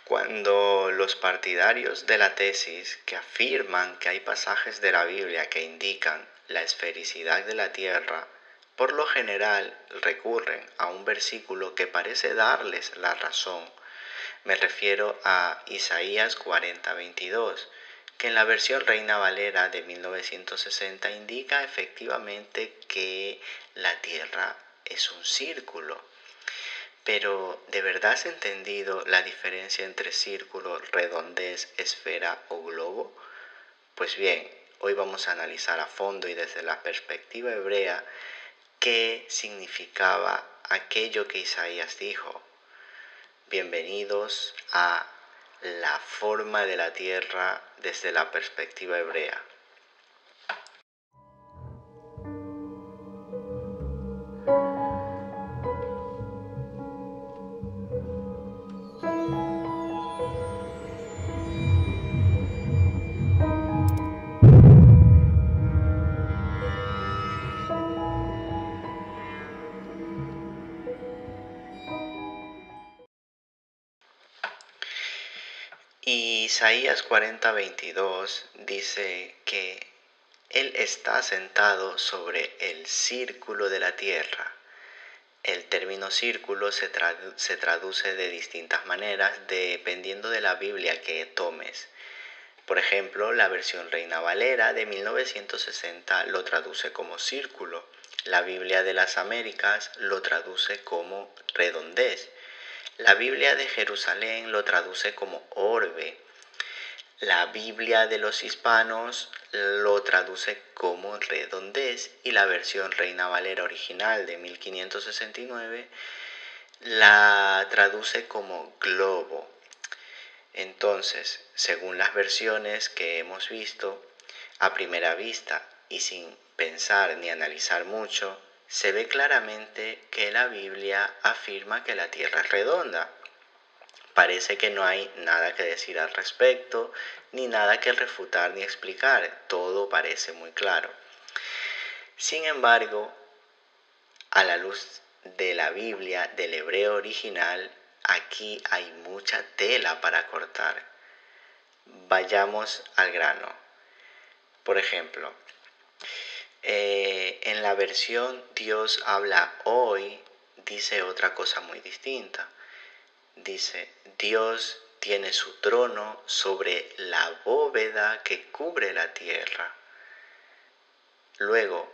Cuando los partidarios de la tesis que afirman que hay pasajes de la Biblia que indican la esfericidad de la Tierra, por lo general recurren a un versículo que parece darles la razón. Me refiero a Isaías 40:22, que en la versión Reina Valera de 1960 indica efectivamente que la Tierra es un círculo. Pero, ¿de verdad has entendido la diferencia entre círculo, redondez, esfera o globo? Pues bien, hoy vamos a analizar a fondo y desde la perspectiva hebrea qué significaba aquello que Isaías dijo. Bienvenidos a la forma de la tierra desde la perspectiva hebrea. Isaías 40:22 dice que Él está sentado sobre el círculo de la tierra. El término círculo se traduce de distintas maneras dependiendo de la Biblia que tomes. Por ejemplo, la versión Reina Valera de 1960 lo traduce como círculo. La Biblia de las Américas lo traduce como redondez. La Biblia de Jerusalén lo traduce como orbe. La Biblia de los hispanos lo traduce como redondez y la versión Reina Valera original de 1569 la traduce como globo. Entonces, según las versiones que hemos visto, a primera vista y sin pensar ni analizar mucho, se ve claramente que la Biblia afirma que la Tierra es redonda. Parece que no hay nada que decir al respecto, ni nada que refutar ni explicar. Todo parece muy claro. Sin embargo, a la luz de la Biblia, del hebreo original, aquí hay mucha tela para cortar. Vayamos al grano. Por ejemplo, en la versión Dios habla hoy, dice otra cosa muy distinta. Dice, Dios tiene su trono sobre la bóveda que cubre la tierra. Luego,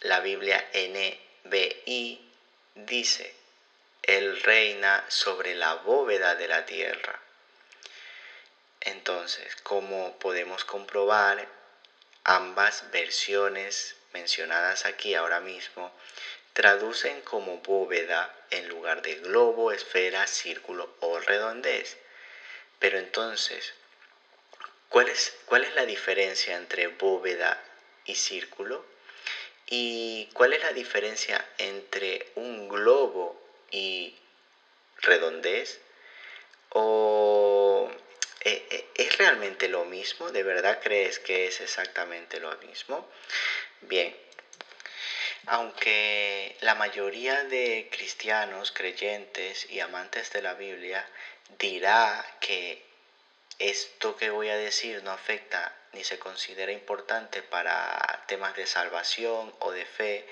la Biblia NBI dice, Él reina sobre la bóveda de la tierra. Entonces, como podemos comprobar, ambas versiones mencionadas aquí ahora mismo traducen como bóveda en lugar de globo, esfera, círculo o redondez. Pero entonces, ¿cuál es la diferencia entre bóveda y círculo? ¿Y cuál es la diferencia entre un globo y redondez? ¿O es realmente lo mismo? ¿De verdad crees que es exactamente lo mismo? Bien, aunque la mayoría de cristianos, creyentes y amantes de la Biblia dirá que esto que voy a decir no afecta ni se considera importante para temas de salvación o de fe,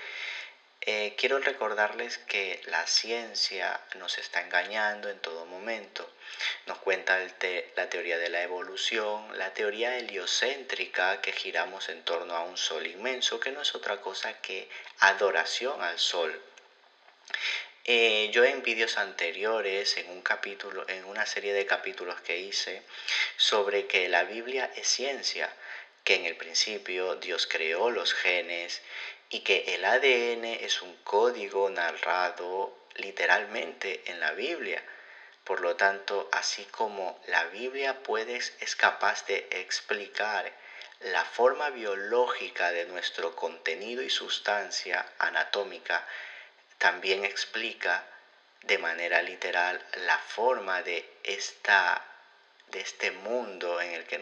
quiero recordarles que la ciencia nos está engañando en todo momento. Nos cuenta la teoría de la evolución, la teoría heliocéntrica, que giramos en torno a un sol inmenso, que no es otra cosa que adoración al sol. Yo en vídeos anteriores, en una serie de capítulos que hice sobre que la Biblia es ciencia, que en el principio Dios creó los genes y que el ADN es un código narrado literalmente en la Biblia. Por lo tanto, así como la Biblia es capaz de explicar la forma biológica de nuestro contenido y sustancia anatómica, también explica de manera literal la forma de este mundo en el que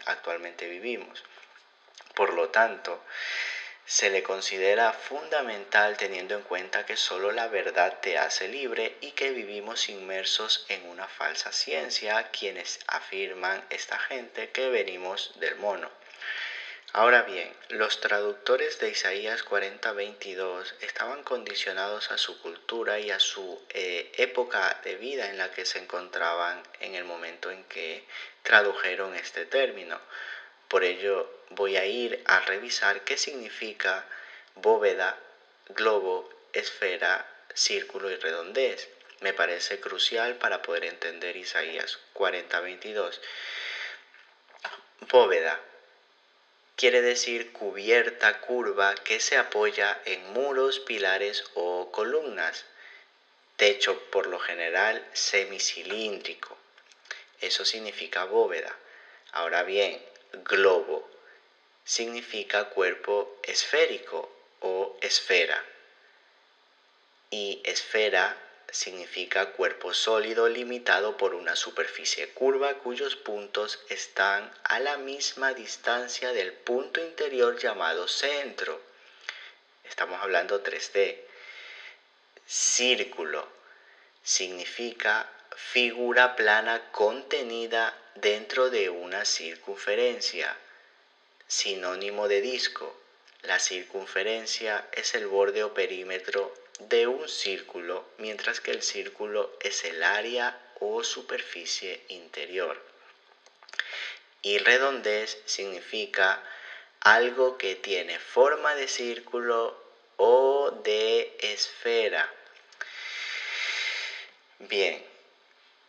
actualmente vivimos. Por lo tanto, Se le considera fundamental teniendo en cuenta que solo la verdad te hace libre y que vivimos inmersos en una falsa ciencia, quienes afirman esta gente que venimos del mono. Ahora bien, los traductores de Isaías 40:22 estaban condicionados a su cultura y a su época de vida en la que se encontraban en el momento en que tradujeron este término. Por ello voy a ir a revisar qué significa bóveda, globo, esfera, círculo y redondez. Me parece crucial para poder entender Isaías 40:22. Bóveda quiere decir cubierta curva que se apoya en muros, pilares o columnas. Techo por lo general semicilíndrico. Eso significa bóveda. Ahora bien, globo significa cuerpo esférico o esfera. Y esfera significa cuerpo sólido limitado por una superficie curva cuyos puntos están a la misma distancia del punto interior llamado centro. Estamos hablando 3D. Círculo significa figura plana contenida dentro de una circunferencia. Sinónimo de disco. La circunferencia es el borde o perímetro de un círculo, mientras que el círculo es el área o superficie interior. Y redondez significa algo que tiene forma de círculo o de esfera. Bien,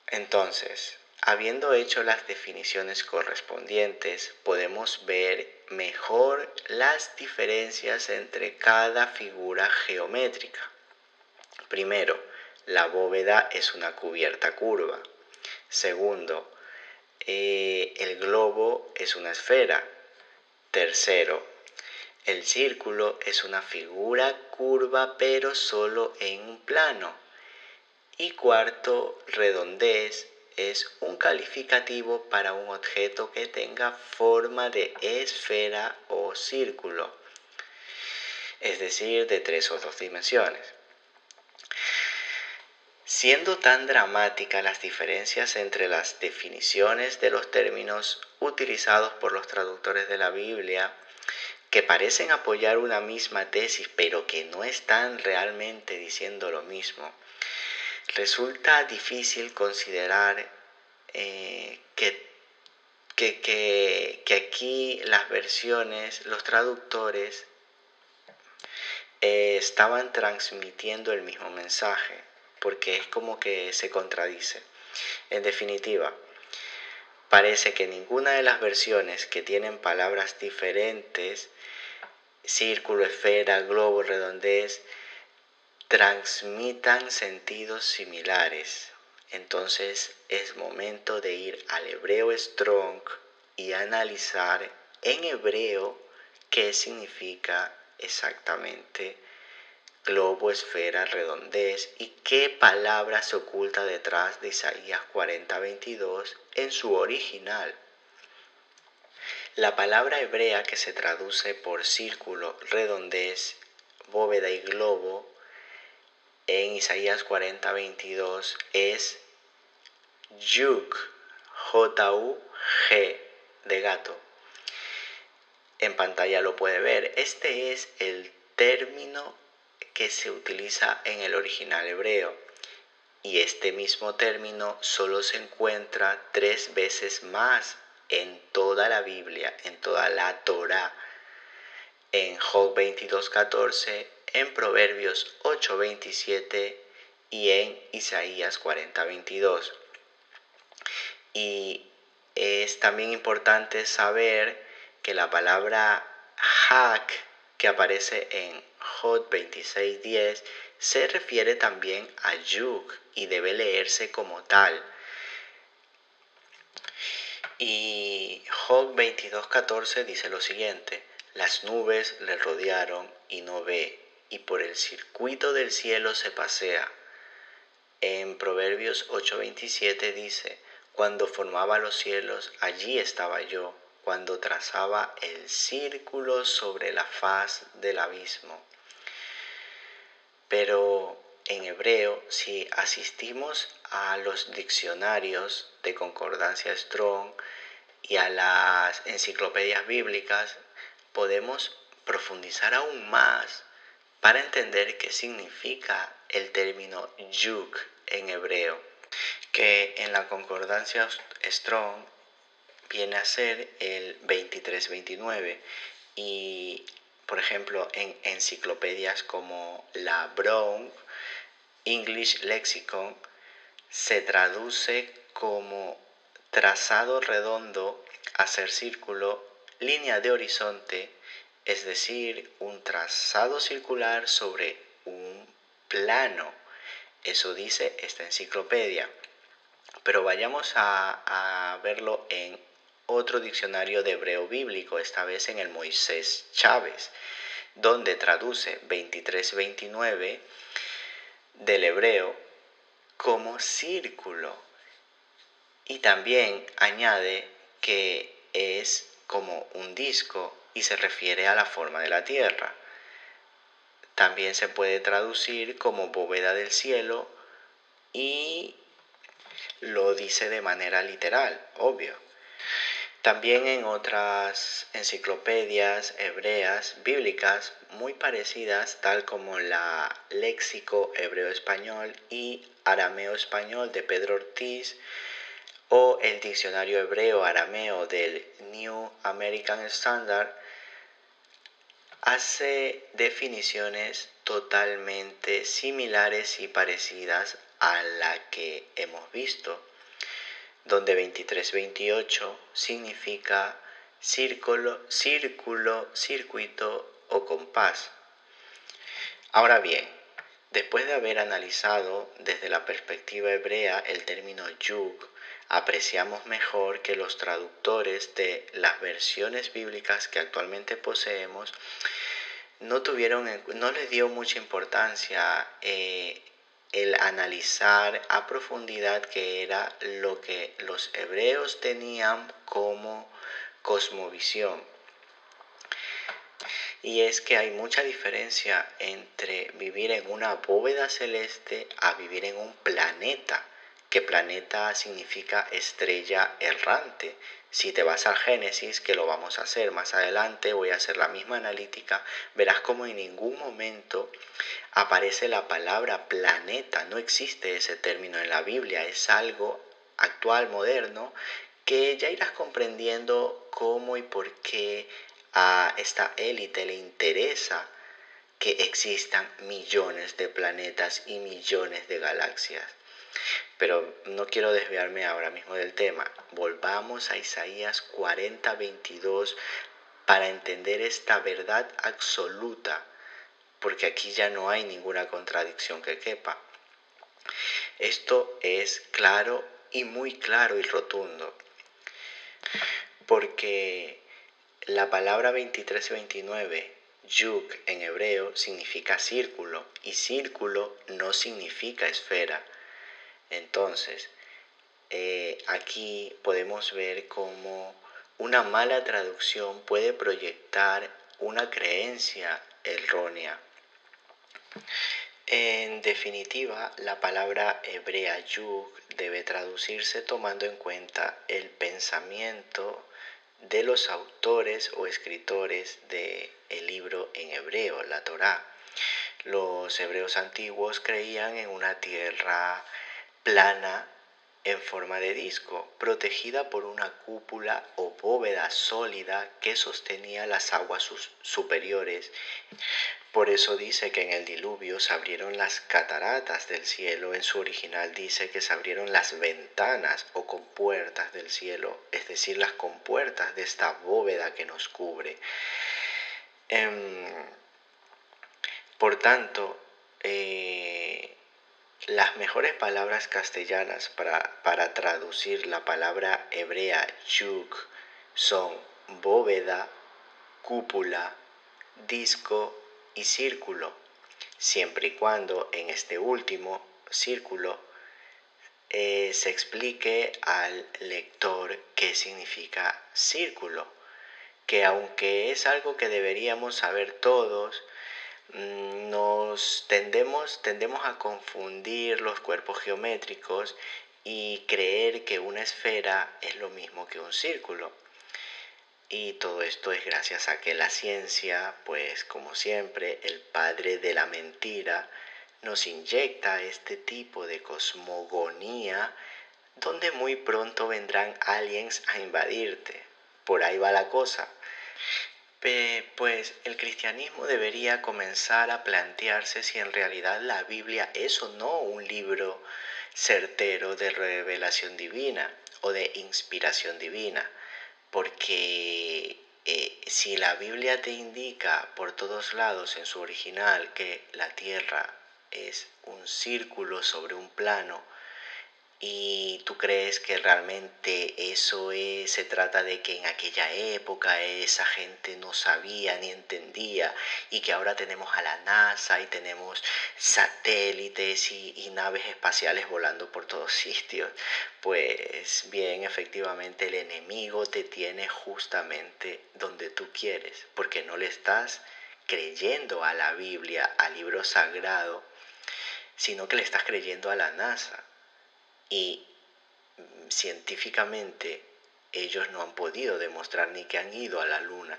entonces, habiendo hecho las definiciones correspondientes, podemos ver mejor las diferencias entre cada figura geométrica. Primero, la bóveda es una cubierta curva. Segundo, el globo es una esfera. Tercero, el círculo es una figura curva pero solo en un plano. Y cuarto, redondez es un calificativo para un objeto que tenga forma de esfera o círculo, es decir, de 3 o 2 dimensiones. Siendo tan dramáticas las diferencias entre las definiciones de los términos utilizados por los traductores de la Biblia, que parecen apoyar una misma tesis, pero que no están realmente diciendo lo mismo, resulta difícil considerar que aquí las versiones, los traductores estaban transmitiendo el mismo mensaje, porque es como que se contradice. En definitiva, parece que ninguna de las versiones que tienen palabras diferentes, círculo, esfera, globo, redondez, transmitan sentidos similares. Entonces es momento de ir al hebreo Strong y analizar en hebreo qué significa exactamente globo, esfera, redondez y qué palabra se oculta detrás de Isaías 40:22 en su original. La palabra hebrea que se traduce por círculo, redondez, bóveda y globo en Isaías 40:22 es yug, J-U-G de gato. En pantalla lo puede ver. Este es el término que se utiliza en el original hebreo. Y este mismo término solo se encuentra 3 veces más en toda la Biblia, en toda la Torá. En Job 22:14, en Proverbios 8:27 y en Isaías 40:22. Y es también importante saber que la palabra hak que aparece en Job 26:10 se refiere también a yug y debe leerse como tal. Y Job 22:14 dice lo siguiente: las nubes le rodearon y no ve, y por el circuito del cielo se pasea. En Proverbios 8:27 dice: cuando formaba los cielos, allí estaba yo. cuando trazaba el círculo sobre la faz del abismo. Pero en hebreo, si asistimos a los diccionarios de concordancia Strong y a las enciclopedias bíblicas, podemos profundizar aún más para entender qué significa el término yuk en hebreo, que en la concordancia Strong viene a ser el 2329 y, por ejemplo, en enciclopedias como la Brown English Lexicon se traduce como trazado redondo, hacer círculo, línea de horizonte, es decir, un trazado circular sobre un plano. Eso dice esta enciclopedia. Pero vayamos a verlo en otro diccionario de hebreo bíblico, esta vez en el Moisés Chávez, donde traduce 2329 del hebreo como círculo y también añade que es como un disco y se refiere a la forma de la tierra. También se puede traducir como bóveda del cielo y lo dice de manera literal, obvio. También en otras enciclopedias hebreas bíblicas muy parecidas, tal como la Léxico Hebreo-Español y Arameo-Español de Pedro Ortiz o el Diccionario Hebreo-Arameo del New American Standard, hace definiciones totalmente similares y parecidas a la que hemos visto, donde 2328 significa círculo, circuito o compás. Ahora bien, después de haber analizado desde la perspectiva hebrea el término yug, apreciamos mejor que los traductores de las versiones bíblicas que actualmente poseemos no les dio mucha importancia el analizar a profundidad qué era lo que los hebreos tenían como cosmovisión. Y es que hay mucha diferencia entre vivir en una bóveda celeste a vivir en un planeta, que planeta significa estrella errante. Si te vas al Génesis, que lo vamos a hacer más adelante, voy a hacer la misma analítica, verás como en ningún momento aparece la palabra planeta. No existe ese término en la Biblia, es algo actual, moderno, que ya irás comprendiendo cómo y por qué a esta élite le interesa que existan millones de planetas y millones de galaxias. Pero no quiero desviarme ahora mismo del tema. Volvamos a Isaías 40:22 para entender esta verdad absoluta, porque aquí ya no hay ninguna contradicción que quepa. Esto es claro y muy claro y rotundo, porque la palabra 2329, yug en hebreo, significa círculo y círculo no significa esfera. Entonces, aquí podemos ver cómo una mala traducción puede proyectar una creencia errónea. En definitiva, la palabra hebrea yug debe traducirse tomando en cuenta el pensamiento de los autores o escritores del libro en hebreo, la Torá. Los hebreos antiguos creían en una tierra plana en forma de disco, protegida por una cúpula o bóveda sólida que sostenía las aguas superiores. Por eso dice que en el diluvio se abrieron las cataratas del cielo. En su original dice que se abrieron las ventanas o compuertas del cielo, es decir, las compuertas de esta bóveda que nos cubre. Por tanto, las mejores palabras castellanas para traducir la palabra hebrea yug son bóveda, cúpula, disco y círculo, siempre y cuando en este último círculo se explique al lector qué significa círculo, que aunque es algo que deberíamos saber todos, tendemos a confundir los cuerpos geométricos y creer que una esfera es lo mismo que un círculo. Y todo esto es gracias a que la ciencia, pues como siempre, el padre de la mentira, nos inyecta este tipo de cosmogonía donde muy pronto vendrán aliens a invadirte. Por ahí va la cosa. Pues el cristianismo debería comenzar a plantearse si en realidad la Biblia es o no un libro certero de revelación divina o de inspiración divina. Porque si la Biblia te indica por todos lados en su original que la Tierra es un círculo sobre un plano, ¿y tú crees que realmente se trata de que en aquella época esa gente no sabía ni entendía y que ahora tenemos a la NASA y tenemos satélites y naves espaciales volando por todos sitios? Pues bien, efectivamente el enemigo te tiene justamente donde tú quieres, porque no le estás creyendo a la Biblia, al libro sagrado, sino que le estás creyendo a la NASA. Y científicamente ellos no han podido demostrar ni que han ido a la luna.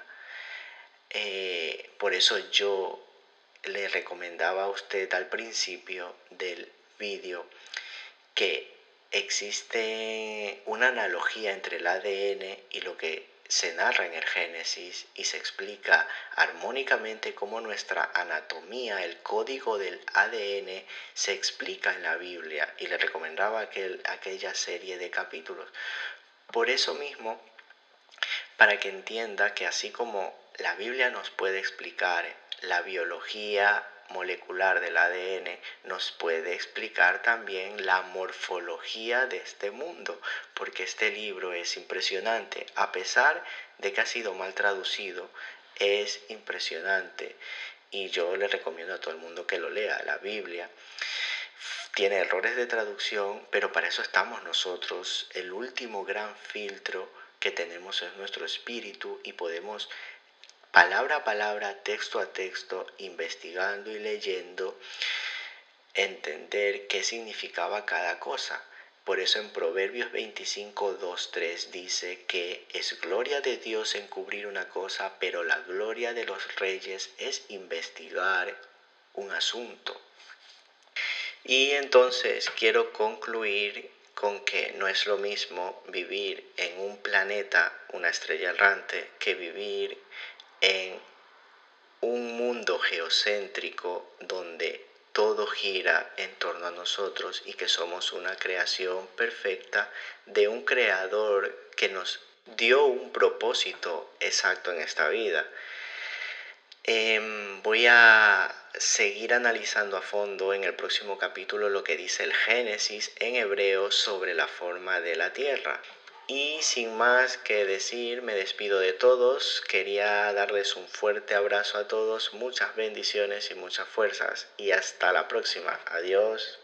Por eso yo le recomendaba a usted al principio del vídeo que existe una analogía entre el ADN y lo que se narra en el Génesis y se explica armónicamente cómo nuestra anatomía, el código del ADN, se explica en la Biblia, y le recomendaba aquella serie de capítulos. Por eso mismo, para que entienda que así como la Biblia nos puede explicar la biología molecular del ADN, nos puede explicar también la morfología de este mundo, porque este libro es impresionante, a pesar de que ha sido mal traducido, es impresionante y yo le recomiendo a todo el mundo que lo lea. La Biblia tiene errores de traducción, pero para eso estamos nosotros. El último gran filtro que tenemos es nuestro espíritu y podemos palabra a palabra, texto a texto, investigando y leyendo, entender qué significaba cada cosa. Por eso en Proverbios 25, 2, 3 dice que es gloria de Dios encubrir una cosa, pero la gloria de los reyes es investigar un asunto. Y entonces quiero concluir con que no es lo mismo vivir en un planeta, una estrella errante, que vivir en un mundo geocéntrico donde todo gira en torno a nosotros y que somos una creación perfecta de un creador que nos dio un propósito exacto en esta vida. Voy a seguir analizando a fondo en el próximo capítulo lo que dice el Génesis en hebreo sobre la forma de la tierra. Y sin más que decir, me despido de todos. Quería darles un fuerte abrazo a todos, muchas bendiciones y muchas fuerzas. Y hasta la próxima. Adiós.